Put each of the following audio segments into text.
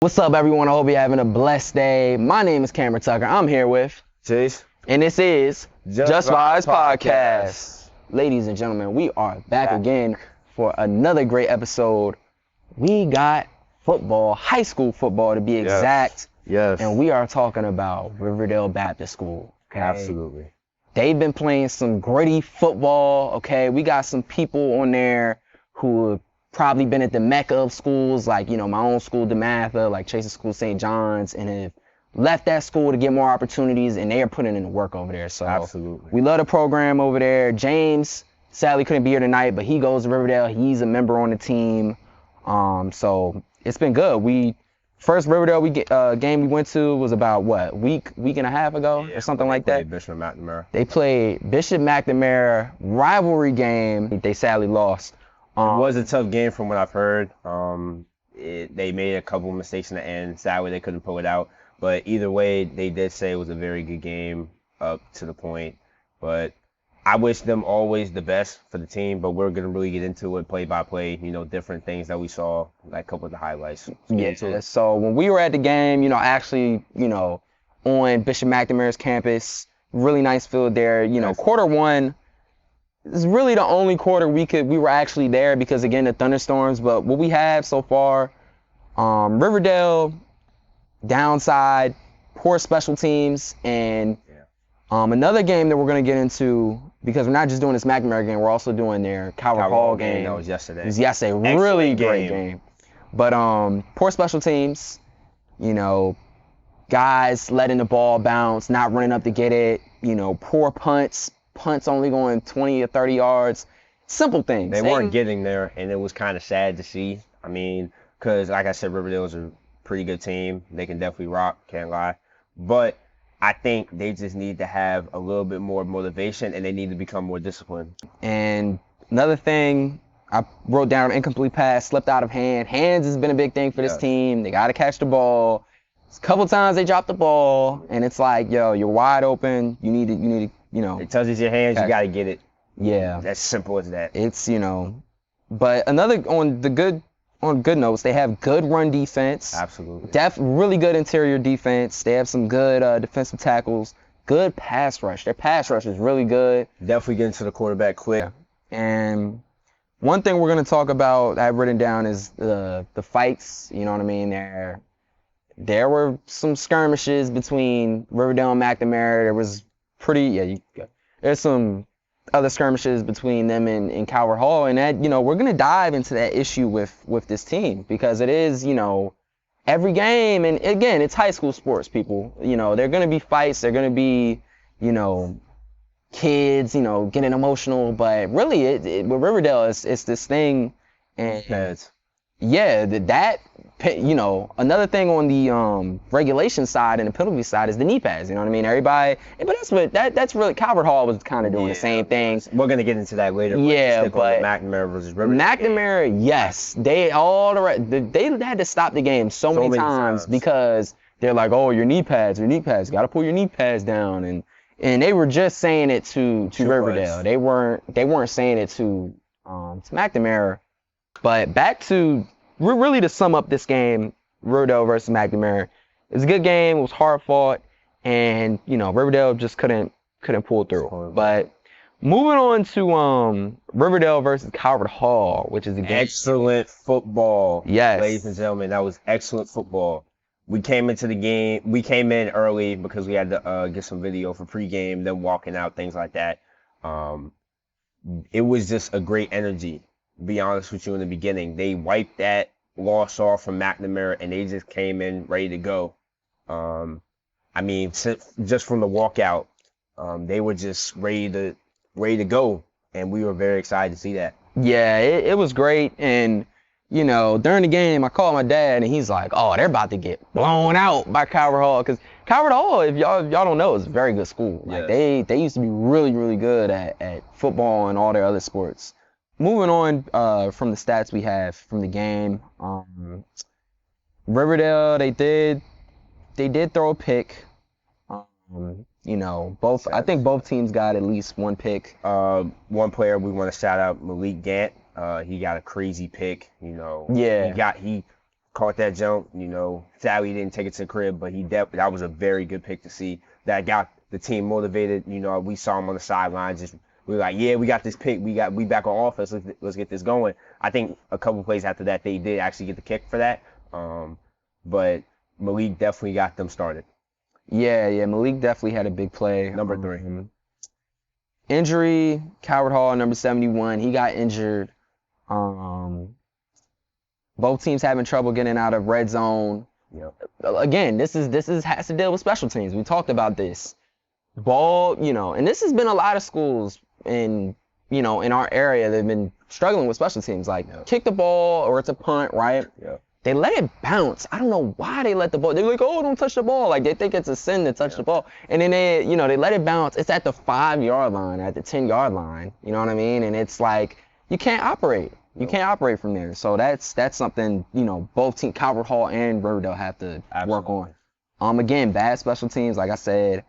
What's up, everyone? I hope you're having a blessed day. My name is Cameron Tucker. I'm here with Chase. And this is Just Vibes Vibes Podcast. Ladies and gentlemen, we are back again for another great episode. We got football, high school football to be exact. Yes. And we are talking about Riverdale Baptist School. Okay? Absolutely. They've been playing some gritty football. Okay, we got some people on there who have probably been at the mecca of schools, like, my own school, DeMatha, like Chase's school, St. John's, and have left that school to get more opportunities, and they are putting in the work over there. So Absolutely. we love the program over there. James sadly couldn't be here tonight, but he goes to Riverdale. He's a member on the team. So it's been good. First Riverdale game we went to was about week and a half ago or something like that. Bishop McNamara. They played Bishop McNamara, rivalry game. They sadly lost. It was a tough game from what I've heard. They made a couple mistakes in the end. Sadly, they couldn't pull it out. But either way, they did say it was a very good game up to the point. But I wish them always the best for the team. But we're going to really get into it play by play, different things that we saw, like a couple of the highlights. Yeah, so when we were at the game, actually, on Bishop McNamara's campus, really nice field there. Quarter one is really the only quarter we were actually there because, again, the thunderstorms. But what we have so far, Riverdale, downside, poor special teams, and another game that we're going to get into, because we're not just doing this McNamara game, we're also doing their Calvert Hall game. That was yesterday. It was yesterday. Really great game. But poor special teams, guys letting the ball bounce, not running up to get it, poor punts only going 20 or 30 yards. Simple things. They weren't getting there, and it was kind of sad to see. I mean, because, like I said, Riverdale is a pretty good team. They can definitely rock, can't lie. But I think they just need to have a little bit more motivation, and they need to become more disciplined. And another thing, I wrote down incomplete pass, slipped out of hand. Hands has been a big thing for this team. They got to catch the ball. A couple times they dropped the ball, and it's like, yo, you're wide open. You need to. It touches your hands, you got to get it. Yeah. That's simple as that. It's, but another, on good notes, they have good run defense. Absolutely. Really good interior defense. They have some good defensive tackles. Good pass rush. Their pass rush is really good. Definitely getting to the quarterback quick. And one thing we're going to talk about, I've written down, is the fights. You know what I mean? There were some skirmishes between Riverdale and McNamara. There was there's some other skirmishes between them and Calvert Hall, and that, we're going to dive into that issue with this team, because it is, every game, and again, it's high school sports, people. There are going to be fights, there are going to be, kids, getting emotional, but really, with Riverdale, it's this thing, and another thing on the regulation side and the penalty side is the knee pads. You know what I mean? Everybody, but that's really, Calvert Hall was kind of doing the same thing. We're gonna get into that later. But McNamara versus Riverdale. McNamara, yes, they had to stop the game so many times because they're like, oh, your knee pads, got to pull your knee pads down, and they were just saying it to Riverdale. They weren't saying it to McNamara. But back to, really to sum up this game, Riverdale versus McNamara, it's a good game. It was hard fought, and Riverdale just couldn't pull through. But moving on to Riverdale versus Calvert Hall, which is a game. Excellent football. Yes, ladies and gentlemen, that was excellent football. We came into the game. We came in early because we had to get some video for pregame, then walking out, things like that. It was just a great energy. Be honest with you, in the beginning, they wiped that loss off from McNamara, and they just came in ready to go. Just from the walkout, they were just ready to go, and we were very excited to see that. Yeah, it was great, and during the game, I called my dad, and he's like, "Oh, they're about to get blown out by Calvert Hall," because Calvert Hall, if y'all don't know, is a very good school. Like they used to be really, really good at football and all their other sports. Moving on from the stats we have from the game, Riverdale, they did throw a pick. I think both teams got at least one pick. One player we want to shout out, Malik Gant. He got a crazy pick. caught that jump. Sadly he didn't take it to the crib, but that was a very good pick to see. That got the team motivated. We saw him on the sidelines. We were like, yeah, we got this pick. We back on offense. Let's get this going. I think a couple plays after that, they did actually get the kick for that. But Malik definitely got them started. Yeah, Malik definitely had a big play. Number 3. Injury, Calvert Hall, number 71. He got injured. Both teams having trouble getting out of red zone. Yep. Again, this has to deal with special teams. We talked about this. Ball, and this has been a lot of schools in our area that have been struggling with special teams. Like, kick the ball or it's a punt, right? Yeah. They let it bounce. I don't know why they let the ball. They're like, oh, don't touch the ball. Like, they think it's a sin to touch the ball. And then they let it bounce. It's at the 5-yard line, at the 10-yard line. You know what I mean? And it's like, you can't operate. You can't operate from there. So that's something, both teams, Calvert Hall and Riverdale, have to work on. Again, bad special teams, like I said.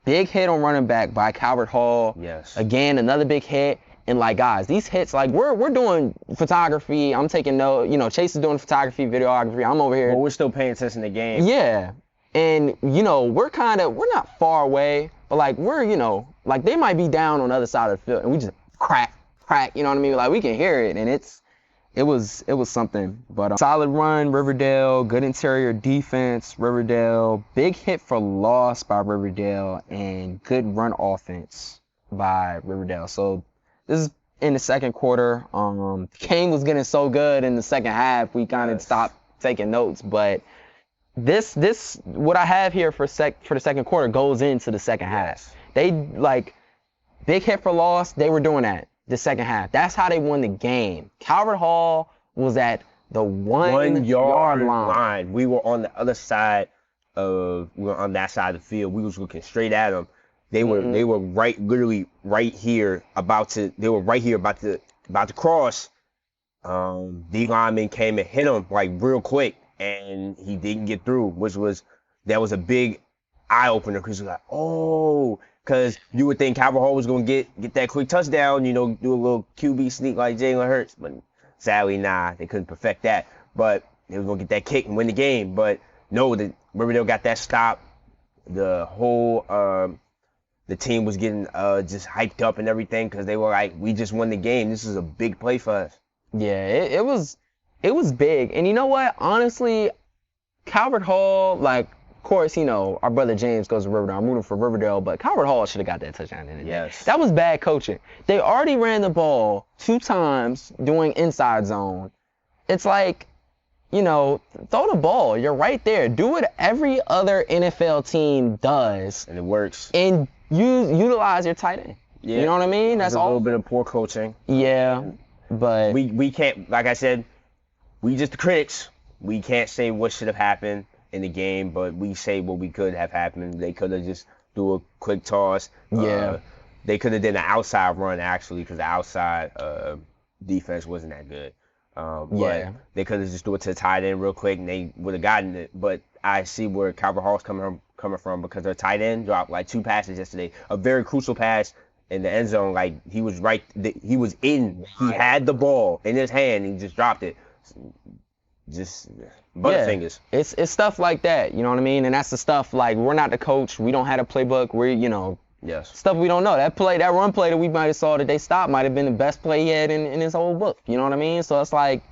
Big hit on running back by Calvert Hall. Yes. Again, another big hit. And like, guys, these hits, like, we're doing photography. I'm taking note. Chase is doing photography, videography. I'm over here. Well, we're still paying attention to the game. Yeah. And, we're not far away, but like, like they might be down on the other side of the field and we just crack, you know what I mean? Like, we can hear it, and it was something. But solid run, Riverdale, good interior defense, Riverdale, big hit for loss by Riverdale, and good run offense by Riverdale. So this is in the second quarter. The game was getting so good in the second half, we kind of stopped taking notes. But this what I have here for the second quarter goes into the second half. They, like, big hit for loss, they were doing that the second half. That's how they won the game. Calvert Hall was at the 1-yard line. We were on the other side on that side of the field. We was looking straight at them. They were literally right here about to cross. D lineman came and hit him like real quick, and he didn't get through, that was a big eye opener, because you're like, oh, because you would think Calvert Hall was gonna get that quick touchdown, do a little QB sneak like Jalen Hurts, but sadly, they couldn't perfect that. But they were gonna get that kick and win the game. But no, Riverdale got that stop. The whole the team was getting just hyped up and everything, because they were like, we just won the game. This is a big play for us. Yeah, it was big. And you know what? Honestly, Calvert Hall, like, of course, our brother James goes to Riverdale. I'm rooting for Riverdale, but Calvert Hall should have got that touchdown in the day. Yes. That was bad coaching. They already ran the ball 2 times doing inside zone. It's like, throw the ball. You're right there. Do what every other NFL team does. And it works. And utilize your tight end. Yeah. You know what I mean? That's a little bit of poor coaching. Yeah, but we can't, like I said, we just the critics. We can't say what should have happened in the game, but we say what we could have happened. They could have just do a quick toss. Yeah. They could have done an outside run, actually, because the outside defense wasn't that good. But they could have just do it to the tight end real quick, and they would have gotten it. But I see where Calvert Hall's coming from, because their tight end dropped like 2 passes yesterday. A very crucial pass in the end zone. Like, he was he had the ball in his hand, and he just dropped it. Just butterfingers. Yeah. It's stuff like that, you know what I mean? And that's the stuff, like, we're not the coach. We don't have a playbook. Stuff we don't know. That run play that we might have saw that they stopped might have been the best play he had in his whole book. You know what I mean? So it's like,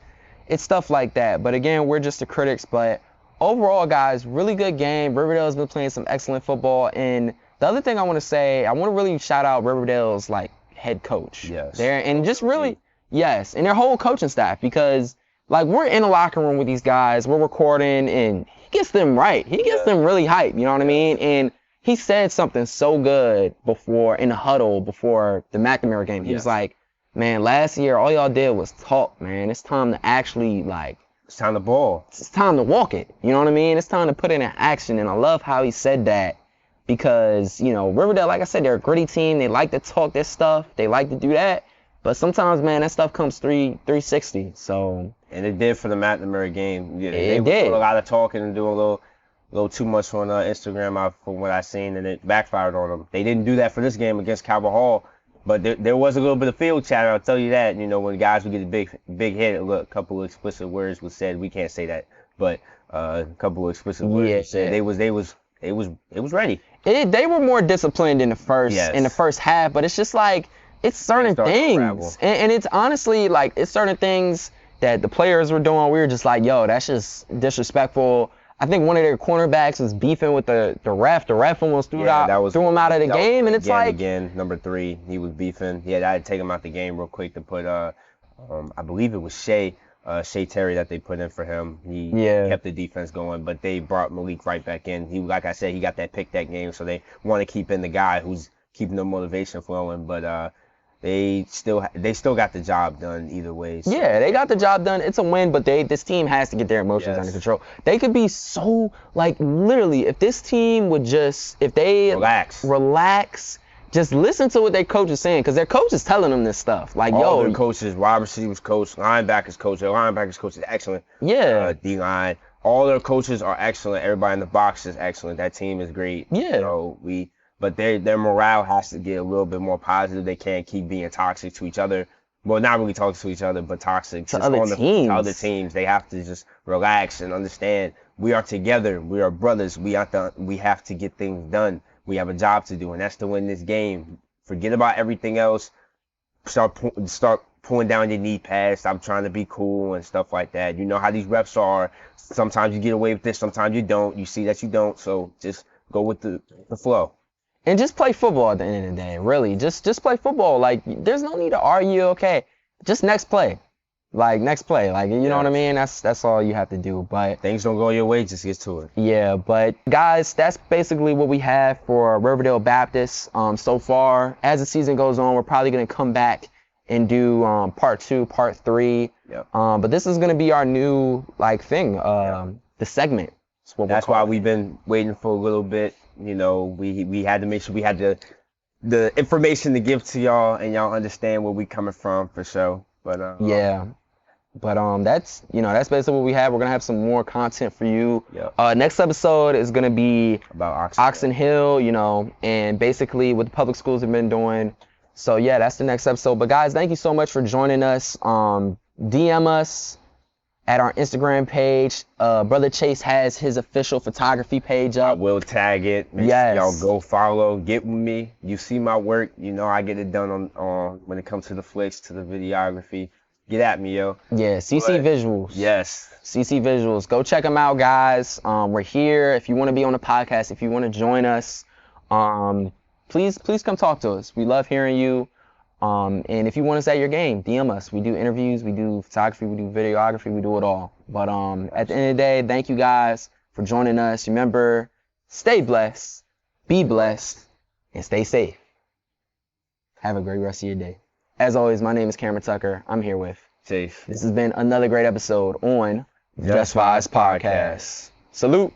it's stuff like that. But again, we're just the critics. But overall, guys, really good game. Riverdale's been playing some excellent football. And the other thing I want to say, I want to really shout out Riverdale's, like, head coach. Yes. And just really, and their whole coaching staff, because, like, we're in the locker room with these guys, we're recording, and he gets them right. He gets them really hype, you know what I mean? And he said something so good in the huddle before the McNamara game. He was like, man, last year all y'all did was talk, man. It's time to actually, like, it's time to ball. It's time to walk it. You know what I mean? It's time to put it in action. And I love how he said that, because, Riverdale, like I said, they're a gritty team. They like to talk their stuff. They like to do that. But sometimes, man, that stuff comes 360. So. And it did for the McNamara game. Yeah, they did. Doing a lot of talking and doing a little too much on Instagram from what I seen, and it backfired on them. They didn't do that for this game against Calvert Hall. But there was a little bit of field chatter, I'll tell you that. You know, when guys would get a big hit, a couple of explicit words was said. We can't say that, but a couple of explicit words was said. It was ready. They were more disciplined in the first half, but it's just like it's certain things, and it's honestly like it's certain things that the players were doing. We were just like, yo, that's just disrespectful. I think one of their cornerbacks was beefing with the ref. The ref almost threw him out of the game, and it's number 3, he was beefing. Yeah, I had to take him out the game real quick to put I believe it was Shea Terry that they put in for him. He kept the defense going, but they brought Malik right back in. He, like I said, he got that pick that game, so they want to keep in the guy who's keeping the motivation flowing. But they still got the job done either way. So. Yeah, they got the job done. It's a win, but this team has to get their emotions under control. They could be so like literally if this team would just relax. Just listen to what their coach is saying, because their coach is telling them this stuff. Like, all their coaches, wide receivers coach, linebackers coach, their linebackers coach is excellent. Yeah. D-line. All their coaches are excellent. Everybody in the box is excellent. That team is great. Yeah. So but their morale has to get a little bit more positive. They can't keep being toxic to each other. Well, not really toxic to each other, but toxic to other teams. They have to just relax and understand we are together. We are brothers. We have to get things done. We have a job to do, and that's to win this game. Forget about everything else. Start pulling down your knee pads. Stop trying to be cool and stuff like that. You know how these refs are. Sometimes you get away with this. Sometimes you don't. You see that you don't. So just go with the flow. And just play football at the end of the day. Really, just play football. Like, there's no need to argue. Okay, just next play. Like, next play. Like, you know what I mean? That's all you have to do. But things don't go your way, just get to it. Yeah, but guys, that's basically what we have for Riverdale Baptist so far. As the season goes on, we're probably going to come back and do part 2, part 3. Yep. But this is going to be our new thing, the segment. That's why we've been waiting for a little bit. You know, we had to make sure we had the information to give to y'all, and y'all understand where we coming from for sure. But that's basically what we have. We're gonna have some more content for you. Yep. Next episode is gonna be about Oxon Hill, and basically what the public schools have been doing. So yeah, that's the next episode. But guys, thank you so much for joining us. DM us at our Instagram page. Brother Chase has his official photography page up. I will tag it. Make sure y'all go follow. Get with me. You see my work. You know I get it done on when it comes to the flicks, to the videography. Get at me, yo. Yeah, CC Visuals. Yes. CC Visuals. Go check them out, guys. We're here. If you want to be on the podcast, if you want to join us, please come talk to us. We love hearing you. And if you want us at your game, DM us. We do interviews, we do photography, we do videography, we do it all. But at the end of the day, thank you guys for joining us. Remember, stay blessed, be blessed, and stay safe. Have a great rest of your day. As always, my name is Cameron Tucker. I'm here with Chase. This has been another great episode on Just Vibes Podcast. Salute.